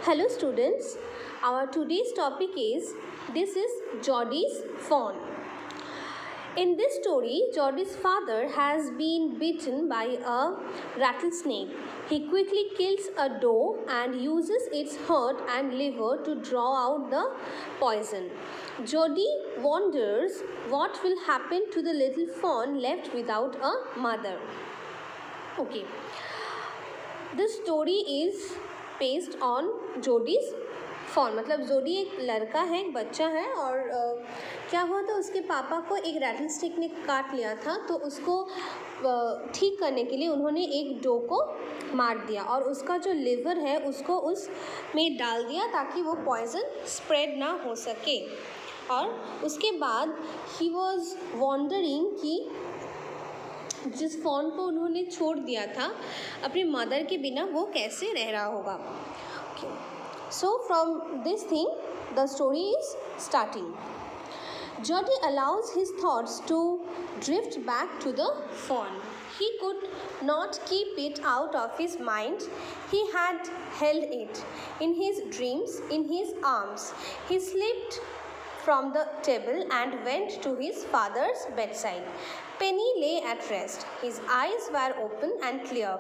Hello students, our today's topic is Geordie's fawn. In this story, Geordie's father has been bitten by a rattlesnake. He quickly kills a doe and uses its heart and liver to draw out the poison. Geordie wonders what will happen to the little fawn left without a mother. Okay, this story is based on Jody's fawn. मतलब Jody एक लड़का है, एक बच्चा है, और क्या हुआ था, उसके पापा को एक रैटल स्टिक ने काट लिया था. तो उसको ठीक करने के लिए उन्होंने एक डो को मार दिया और उसका जो लिवर है उसको उसमें डाल दिया ताकि वो पॉइजन स्प्रेड ना हो सके. और उसके बाद ही वॉज वॉन्डरिंग कि जिस फॉन को उन्होंने छोड़ दिया था अपनी मदर के बिना वो कैसे रह रहा होगा. So from this thing the story is starting. Geordie allows his thoughts to drift back to the fawn. He could not keep it out of his mind. He had held it in his dreams, in his arms. He slipped from the table and went to his father's bedside. Penny lay at rest. His eyes were open and clear,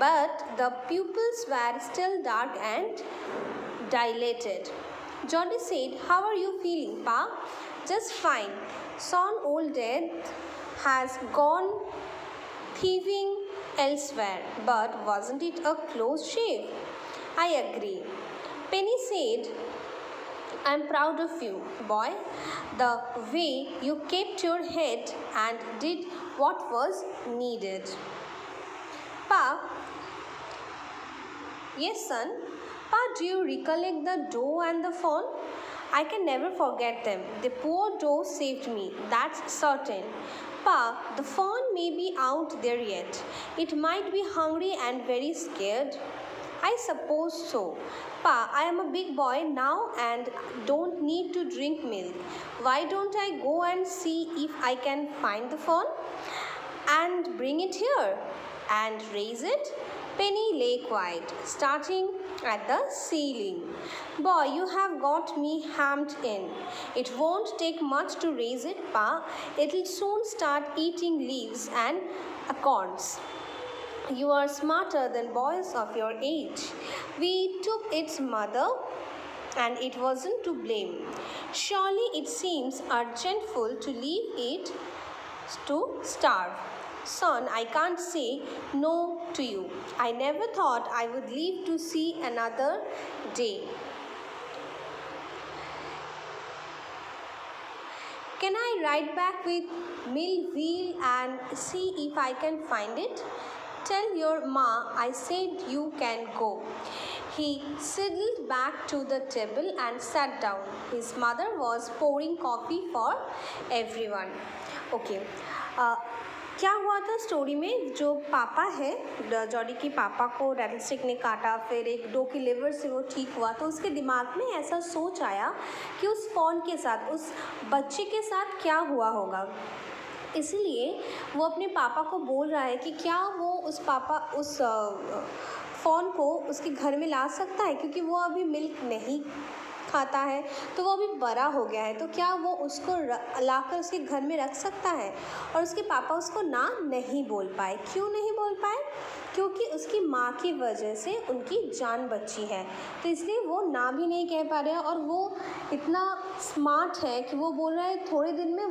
but the pupils were still dark and dilated. Geordie said, "How are you feeling, Pa?" "Just fine. Son old Death has gone thieving elsewhere, but wasn't it a close shave?" "I agree." Penny said, "I'm proud of you, boy. The way you kept your head and did what was needed." "Pa." "Yes, son." "Pa, do you recollect the doe and the fawn?" "I can never forget them. The poor doe saved me, that's certain." "Pa, the fawn may be out there yet. It might be hungry and very scared." "I suppose so. Pa, I am a big boy now and don't need to drink milk. Why don't I go and see if I can find the fawn and bring it here and raise it?" Penny lay quiet, starting at the ceiling. "Boy, you have got me hammed in. It won't take much to raise it, Pa. It'll soon start eating leaves and acorns. You are smarter than boys of your age. We took its mother and it wasn't to blame. Surely it seems urgentful to leave it to starve." "Son, I can't say no to you. I never thought I would live to see another day. Can I ride back with Millville and see if I can find it?" "Tell your ma I said you can go." He sidled back to the table and sat down. His mother was pouring coffee for everyone. Okay. क्या हुआ था story में, जो पापा है Jordi के पापा को रैटलस्टिक ने काटा, फिर एक डो की लिवर से वो ठीक हुआ, तो उसके दिमाग में ऐसा सोच आया कि उस फॉन के साथ, उस बच्चे के साथ क्या हुआ होगा. इसलिए वो अपने पापा को बोल रहा है कि क्या वो उस फॉन को उसके घर में ला सकता है, क्योंकि वो अभी मिल्क नहीं खाता है, तो वो अभी बड़ा हो गया है, तो क्या वो उसको लाकर उसके घर में रख सकता है. और उसके पापा उसको ना नहीं बोल पाए. क्यों नहीं बोल पाए? क्योंकि उसकी माँ की वजह से उनकी जान बची है, तो इसलिए वो ना भी नहीं कह पा रहे हैं. और वो इतना स्मार्ट है कि वो बोल रहा है थोड़े दिन में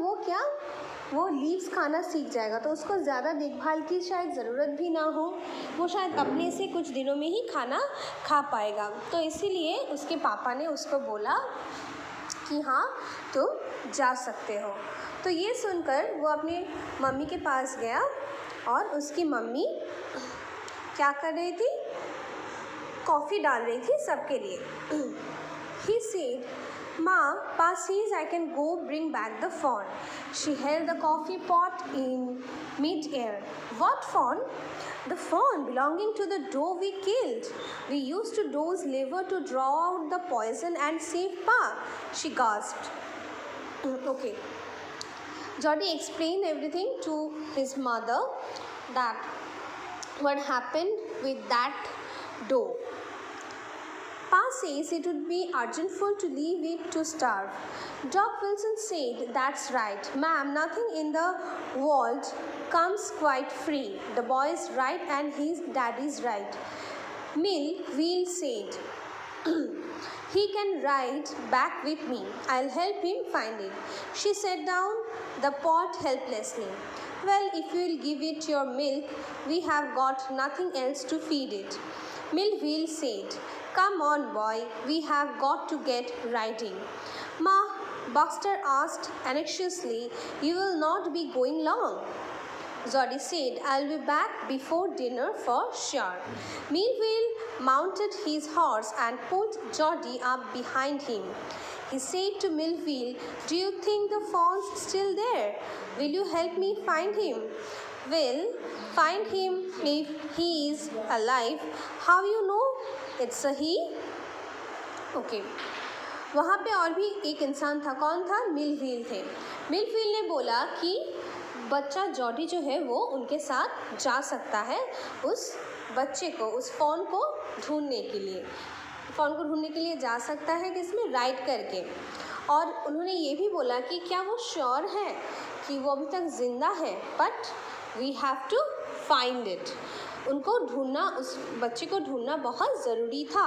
वो लीव्स खाना सीख जाएगा, तो उसको ज़्यादा देखभाल की शायद ज़रूरत भी ना हो, वो शायद अपने से कुछ दिनों में ही खाना खा पाएगा. तो इसीलिए उसके पापा ने उसको बोला कि हाँ, तुम जा सकते हो. तो ये सुनकर वो अपने मम्मी के पास गया और उसकी मम्मी क्या कर रही थी, कॉफ़ी डाल रही थी सबके लिए. He said, "Ma, Pa says I can go bring back the fawn." She held the coffee pot in mid-air. "What fawn?" "The fawn belonging to the doe we killed. We used to doe's liver to draw out the poison and save Pa," she gasped. Okay. Geordie explained everything to his mother, that what happened with that doe. Pa says it would be urgentful to leave it to starve. Doc Wilson said, "That's right, ma'am, nothing in the world comes quite free. The boy's right and his daddy's right." Millville said, "He can ride back with me. I'll help him find it." She set down the pot helplessly. "Well, if you'll give it your milk, we have got nothing else to feed it." Millville said, "Come on, boy, we have got to get riding." "Ma," Baxter asked anxiously, "you will not be going long?" Jody said, "I'll be back before dinner for sure." Millville mounted his horse and pulled Jody up behind him. He said to Millville, "Do you think the fawn's still there? Will you help me find him?" "Will find him if he is alive." "How you know it's a he?" Okay. वहाँ पे और भी एक इंसान था. कौन था? मिलव्हील थे. मिलव्हील ने बोला कि बच्चा जॉडी जो है वो उनके साथ जा सकता है उस बच्चे को, उस फ़ोन को ढूंढने के लिए. फ़ोन को ढूंढने के लिए जा सकता है किसमें? राइड करके. और उन्होंने ये भी बोला कि क्या वो श्योर है कि वो अभी तक ज़िंदा है, but we have to find it. उनको ढूंढना, उस बच्चे को ढूंढना बहुत ज़रूरी था,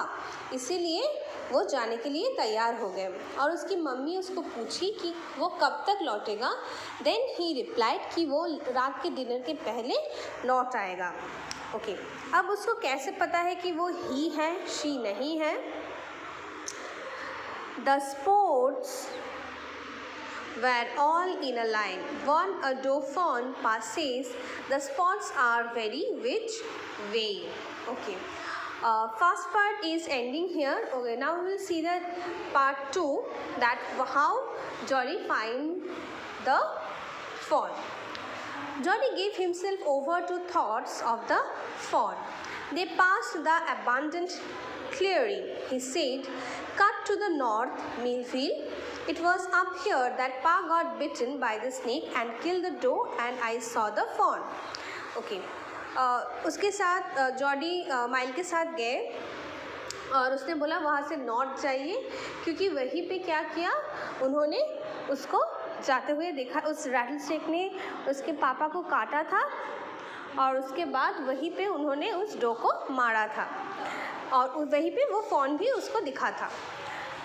इसीलिए वो जाने के लिए तैयार हो गए. और उसकी मम्मी उसको पूछी कि वो कब तक लौटेगा. देन ही रिप्लाइड कि वो रात के डिनर के पहले लौट आएगा. ओके. अब उसको कैसे पता है कि वो ही है, शी नहीं है? The sports were all in a line. When a dauphin passes, the spots are very which way. Okay. First part is ending here. Okay, now we will see the part 2, that how Jolly find the fawn. Jolly gave himself over to thoughts of the fawn. They passed the abandoned clearing. He said, "Cut to the north, Millville. It was up here that Pa got bitten by the snake and killed the doe, and I saw the fawn." Okay. उसके साथ Jordi mile के साथ गए और उसने बोला वहाँ से नॉर्थ जाइए, क्योंकि वहीं पे क्या किया उन्होंने, उसको जाते हुए देखा. उस रैटल स्नेक ने उसके पापा को काटा था और उसके बाद वहीं पे उन्होंने उस डो को मारा था और वहीं पे वो फॉन भी उसको दिखा था.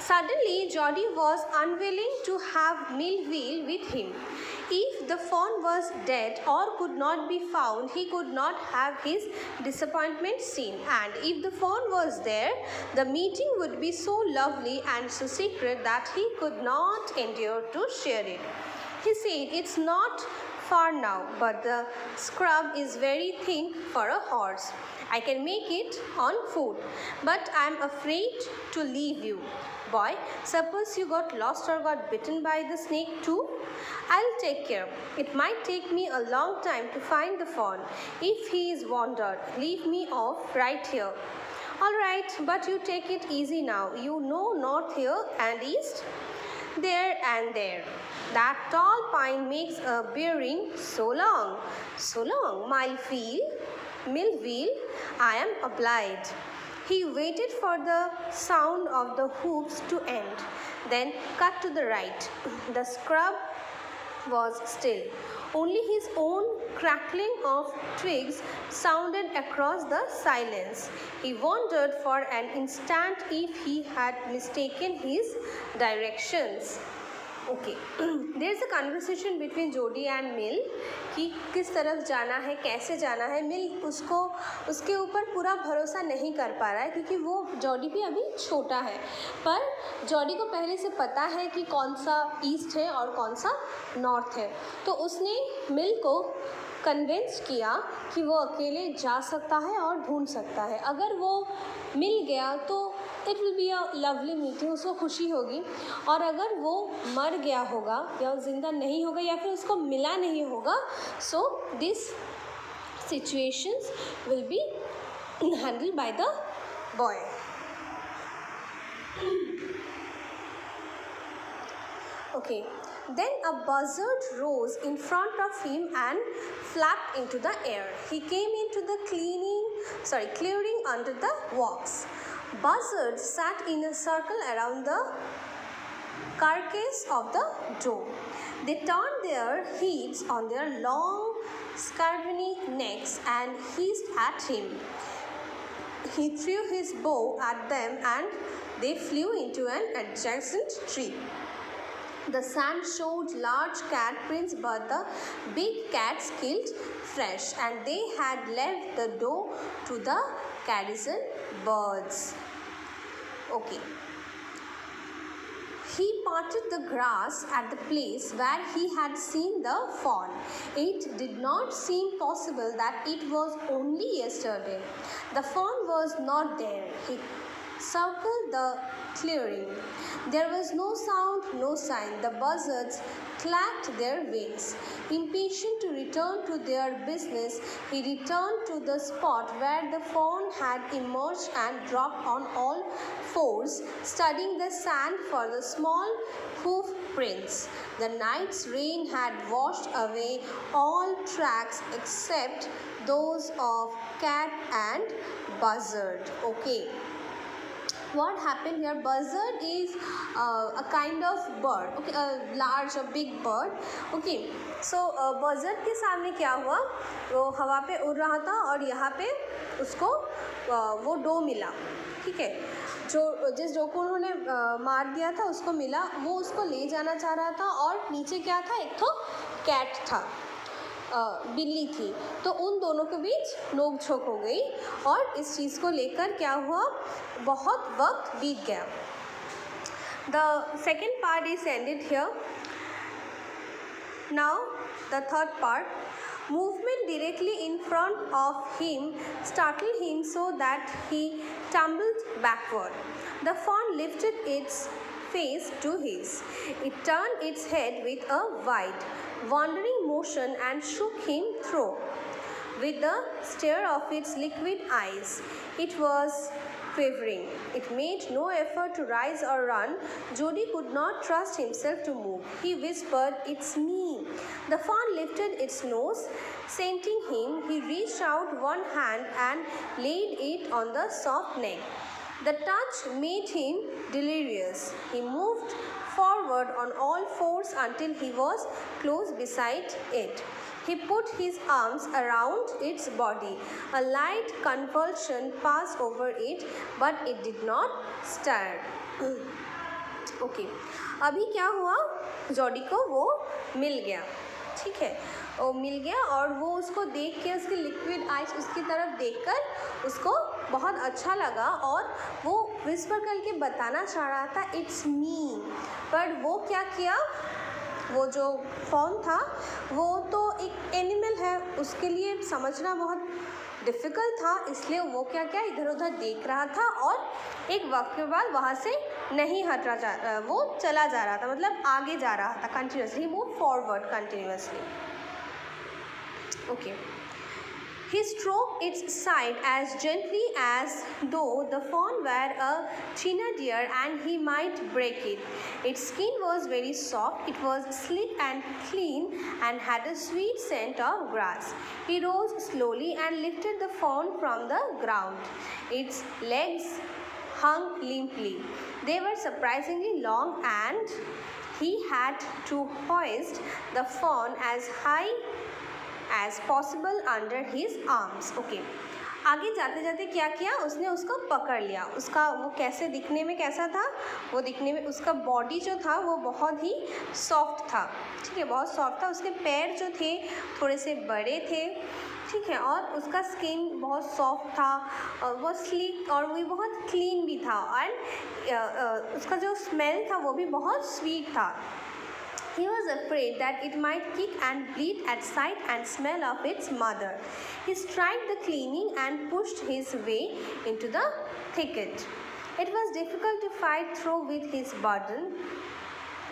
Suddenly, Jody was unwilling to have Millville with him. If the fawn was dead or could not be found, he could not have his disappointment seen. And if the fawn was there, the meeting would be so lovely and so secret that he could not endure to share it. He said, "It's not far now, but the scrub is very thin for a horse. I can make it on foot, but I'm afraid to leave you. Boy, suppose you got lost or got bitten by the snake too? I'll take care. It might take me a long time to find the fawn. If he is wandered, leave me off right here." "All right, but you take it easy now. You know north here and east? There and there. That tall pine makes a bearing so long. So long, Millville, I am obliged." He waited for the sound of the hoofs to end, then cut to the right. The scrub was still. Only his own crackling of twigs sounded across the silence. He wondered for an instant if he had mistaken his directions. Okay. There is a conversation between Jody and Mill कि किस तरफ जाना है, कैसे जाना है. मिल उसको उसके ऊपर पूरा भरोसा नहीं कर पा रहा है, क्योंकि वो जॉडी भी अभी छोटा है, पर जॉडी को पहले से पता है कि कौन सा ईस्ट है और कौन सा नॉर्थ है. तो उसने मिल को कन्विंस किया कि वो अकेले जा सकता है और ढूंढ सकता है. अगर वो मिल गया तो it will be a lovely meeting, उसको खुशी होगी. और अगर वो मर गया होगा या वो ज़िंदा नहीं होगा या फिर उसको मिला नहीं होगा, so this situations will be handled by the boy. Okay, then a buzzard rose in front of him and flapped into the air. He came into the clearing under the walks. Buzzards sat in a circle around the carcass of the doe. They turned their heads on their long, scraggly necks and hissed at him. He threw his bow at them and they flew into an adjacent tree. The sand showed large cat prints, but the big cats killed fresh, and they had left the doe to the garrison birds. Okay. He parted the grass at the place where he had seen the fawn. It did not seem possible that it was only yesterday. The fawn was not there. He circled the clearing. There was no sound, no sign. The buzzards clacked their wings. Impatient to return to their business, he returned to the spot where the fawn had emerged and dropped on all fours, studying the sand for the small hoof prints. The night's rain had washed away all tracks except those of cat and buzzard. Okay. What happened here? Buzzard is a kind of bird, okay, a large, a big bird. Okay, so buzzard के सामने क्या हुआ? वो हवा पे उड़ रहा था और यहाँ पे उसको वो डो मिला, ठीक है, जो जिस डो को उन्होंने मार दिया था उसको मिला, वो उसको ले जाना चाह रहा था और नीचे क्या था? एक तो कैट था, बिल्ली थी, तो उन दोनों के बीच नोक झोंक हो गई और इस चीज़ को लेकर क्या हुआ? बहुत वक्त बीत गया. The second part is ended here. Now the third part. Movement directly in front of him startled him so that he tumbled backward. The fawn lifted its face to his. It turned its head with a wide, wandering motion and shook him through with the stare of its liquid eyes. It was quivering. It made no effort to rise or run. Jody could not trust himself to move. He whispered, "It's me." The fawn lifted its nose, scenting him. He reached out one hand and laid it on the soft neck. The touch made him delirious. He moved forward on all fours until he was close beside it. He put his arms around its body. A light convulsion passed over it, but it did not stir. Okay. अभी क्या हुआ? Jordi को वो मिल गया, ठीक है, वो मिल गया और वो उसको देख के, उसके लिक्विड आइज उसकी तरफ देखकर उसको बहुत अच्छा लगा और वो विस्पर करके बताना चाह रहा था, "इट्स मी", पर वो क्या किया? वो जो फॉर्म था वो तो एक एनिमल है, उसके लिए समझना बहुत डिफ़िकल्ट था, इसलिए वो क्या क्या इधर उधर देख रहा था और एक वक्त के बाद वहाँ से नहीं हट रहा, वो चला जा रहा था, मतलब आगे जा रहा था continuously, move forward continuously. Okay. He stroked its side as gently as though the fawn were a china deer and he might break it. Its skin was very soft, it was sleek and clean and had a sweet scent of grass. He rose slowly and lifted the fawn from the ground. Its legs hung limply. They were surprisingly long and he had to hoist the fawn as high as possible under his arms. Okay. आगे जाते जाते क्या किया? उसने उसको पकड़ लिया. उसका वो कैसे दिखने में कैसा था? वो दिखने में उसका बॉडी जो था वो बहुत ही सॉफ्ट था, ठीक है, बहुत सॉफ्ट था. उसके पैर जो थे थोड़े से बड़े थे, ठीक है, और उसका स्किन बहुत सॉफ्ट था और वो स्लीक और वो बहुत क्लीन भी था एंड उसका जो स्मेल था वो भी बहुत स्वीट था. He was afraid that it might kick and bleat at sight and smell of its mother. He tried the cleaning and pushed his way into the thicket. It was difficult to fight through with his burden.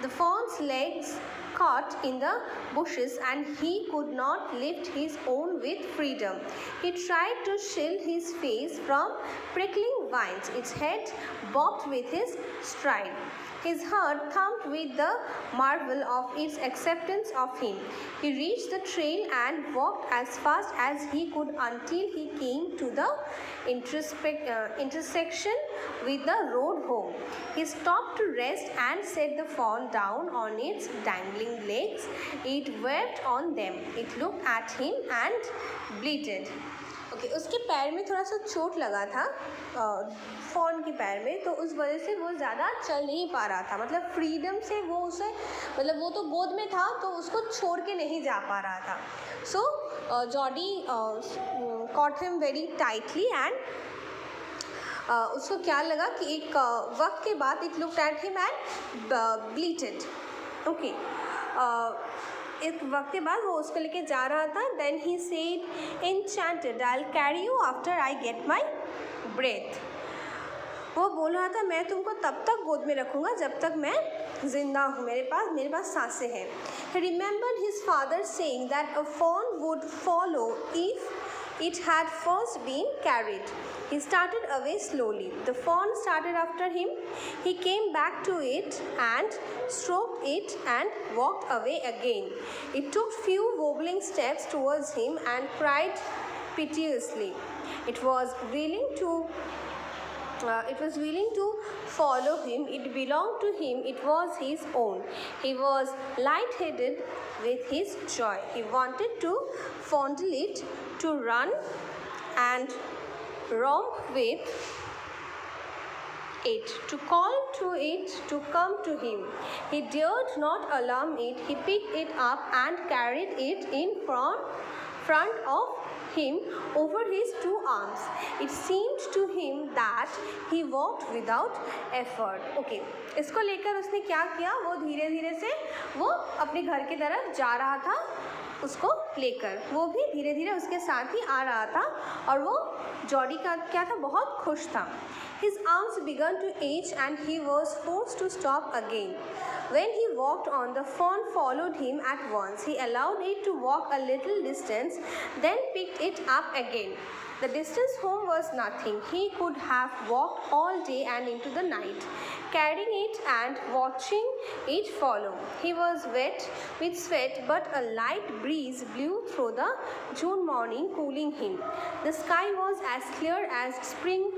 The fawn's legs caught in the bushes and he could not lift his own with freedom. He tried to shield his face from prickling vines. Its head bobbed with his stride. His heart thumped with the marvel of its acceptance of him. He reached the trail and walked as fast as he could until he came to the intersection with the road home. He stopped to rest and set the fawn down on its dangling legs. It wept on them. It looked at him and bleated. Okay उसके पैर में थोड़ा सा चोट लगा था fawn के पैर में, तो उस वजह से वो ज़्यादा चल नहीं पा रहा था. मतलब फ्रीडम से वो उसे मतलब वो तो गोद में था तो उसको छोड़ के नहीं जा पा रहा था. So Jody caught him very tightly and उसको क्या लगा कि एक वक्त के बाद it looked at him and bleated. Okay एक वक्त के बाद वो उसको लेके जा रहा था. Then he said enchanted I will carry you after I get my breath. वो बोल रहा था मैं तुमको तब तक गोद में रखूँगा जब तक मैं जिंदा हूँ, मेरे पास सांसें हैं. He remembered his father saying that a fawn would follow if it had first been carried. He started away slowly. The fawn started after him. He came back to it and stroked it and walked away again. It took few wobbling steps towards him and cried piteously. It was willing to follow him. It belonged to him. It was his own. He was light-headed with his joy. He wanted to fondle it, to run and romp with it, to call to it to come to him. He dared not alarm it. He picked it up and carried it in front of him over his two arms. It seemed to him that he walked without effort. Okay, इसको लेकर उसने क्या किया, वो धीरे धीरे से वो अपने घर की तरफ जा रहा था. उसको लेकर वो भी धीरे धीरे उसके साथ ही आ रहा था और वो जॉडी का क्या था, बहुत खुश था. His arms began to ache and he was forced to stop again. When he walked on, the fawn followed him at once. He allowed it to walk a little distance, then picked it up again. The distance home was nothing. He could have walked all day and into the night, carrying it and watching it follow. He was wet with sweat, but a light breeze blew through the June morning, cooling him. The sky was as clear as spring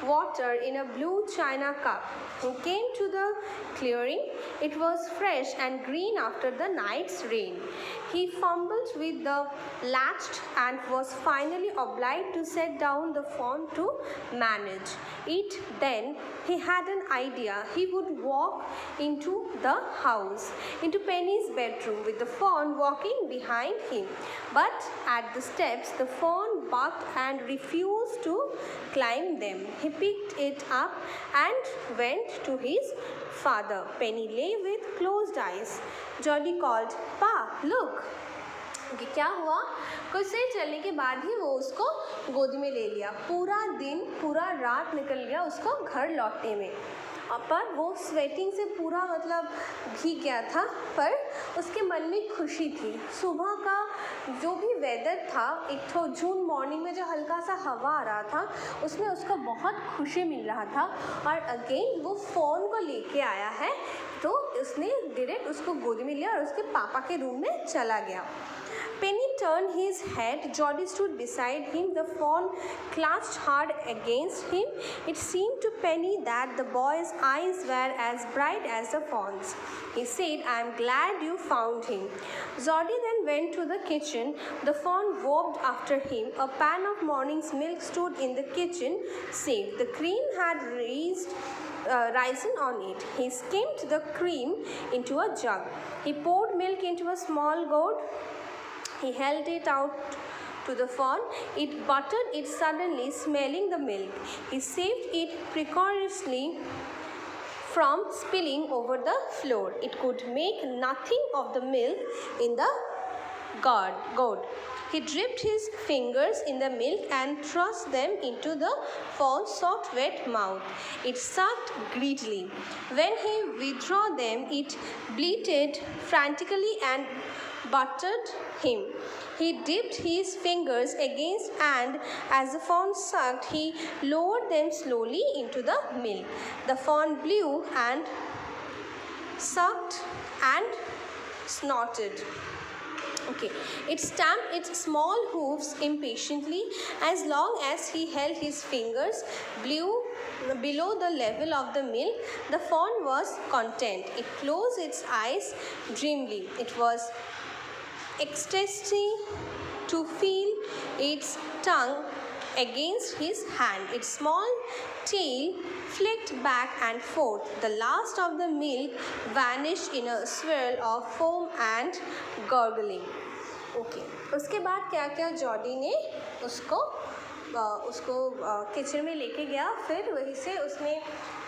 water in a blue china cup. He came to the clearing. It was fresh and green after the night's rain. He fumbled with the latch and was finally obliged to set down the fawn to manage it. Then he had an idea. He would walk into the house, into Penny's bedroom, with the fawn walking behind him. But at the steps, the fawn barked and refused to climb them. He picked it up and went to his father. Penny lay with closed eyes. Jolly called, "Pa, look!" कि क्या हुआ, कुछ देर चलने के बाद ही वो उसको गोद में ले लिया. पूरा दिन पूरा रात निकल गया उसको घर लौटने में, पर वो स्वेटिंग से पूरा मतलब भीग गया था, पर उसके मन में खुशी थी. सुबह का जो भी वेदर था, एक तो जून मॉर्निंग में जो हल्का सा हवा आ रहा था, उसमें उसको बहुत खुशी मिल रहा था. और अगेन वो फ़ोन को लेके आया है, तो उसने डायरेक्ट उसको गोद में लिया और उसके पापा के रूम में चला गया. Penny turned his head. Jolly stood beside him. The fawn clutched hard against him. It seemed to Penny that the boy's eyes were as bright as the fawn's. He said, "I am glad you found him." Jolly then went to the kitchen. The fawn walked after him. A pan of morning's milk stood in the kitchen sink. The cream had risen on it. He skimmed the cream into a jug. He poured milk into a small gourd. He held it out to the fawn. It buttered it suddenly, smelling the milk. He saved it precariously from spilling over the floor. It could make nothing of the milk in the gourd. He dipped his fingers in the milk and thrust them into the fawn's soft, wet mouth. It sucked greedily. When he withdrew them, it bleated frantically and butted him. He dipped his fingers against, and as the fawn sucked, he lowered them slowly into the milk. The fawn blew and sucked and snorted. Okay, it stamped its small hoofs impatiently as long as he held his fingers below the level of the milk. The fawn was content. It closed its eyes dreamily. It was ecstasy to feel its tongue against his hand. Its small tail flicked back and forth. The last of the milk vanished in a swirl of foam and gurgling. Okay उसके बाद क्या क्या Jordi ने उसको kitchen में लेके गया. फिर वहीं से उसने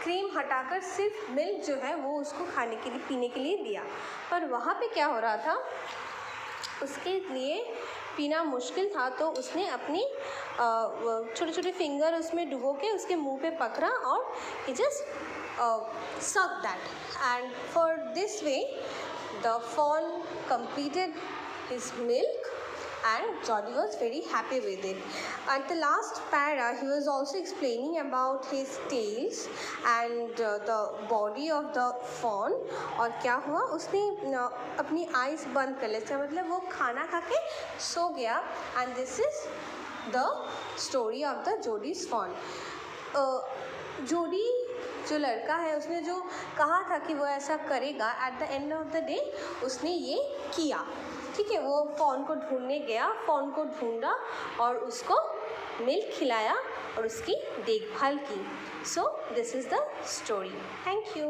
क्रीम हटाकर सिर्फ मिल्क जो है वो उसको खाने के लिए पीने के लिए दिया. पर वहाँ पे क्या हो रहा था, उसके लिए पीना मुश्किल था, तो उसने अपनी छोटे छोटे फिंगर उसमें डुबो के उसके मुंह पे पकड़ा और ही just sucked that, and for this way the fawn completed his milk and Geordie was very happy with it. At the last para, he was also explaining about his tails and the body of the fawn. और क्या हुआ, उसने अपनी eyes बंद कर ली, मतलब वो खाना खा के सो गया. and this is the story of the Jodie's fawn. जोडी जो लड़का है उसने जो कहा था कि वो ऐसा करेगा, at the end of the day उसने ये किया. ठीक है, वो फॉन को ढूंढने गया, फॉन को ढूंढा और उसको मिल्क खिलाया और उसकी देखभाल की. So this is the story. Thank you.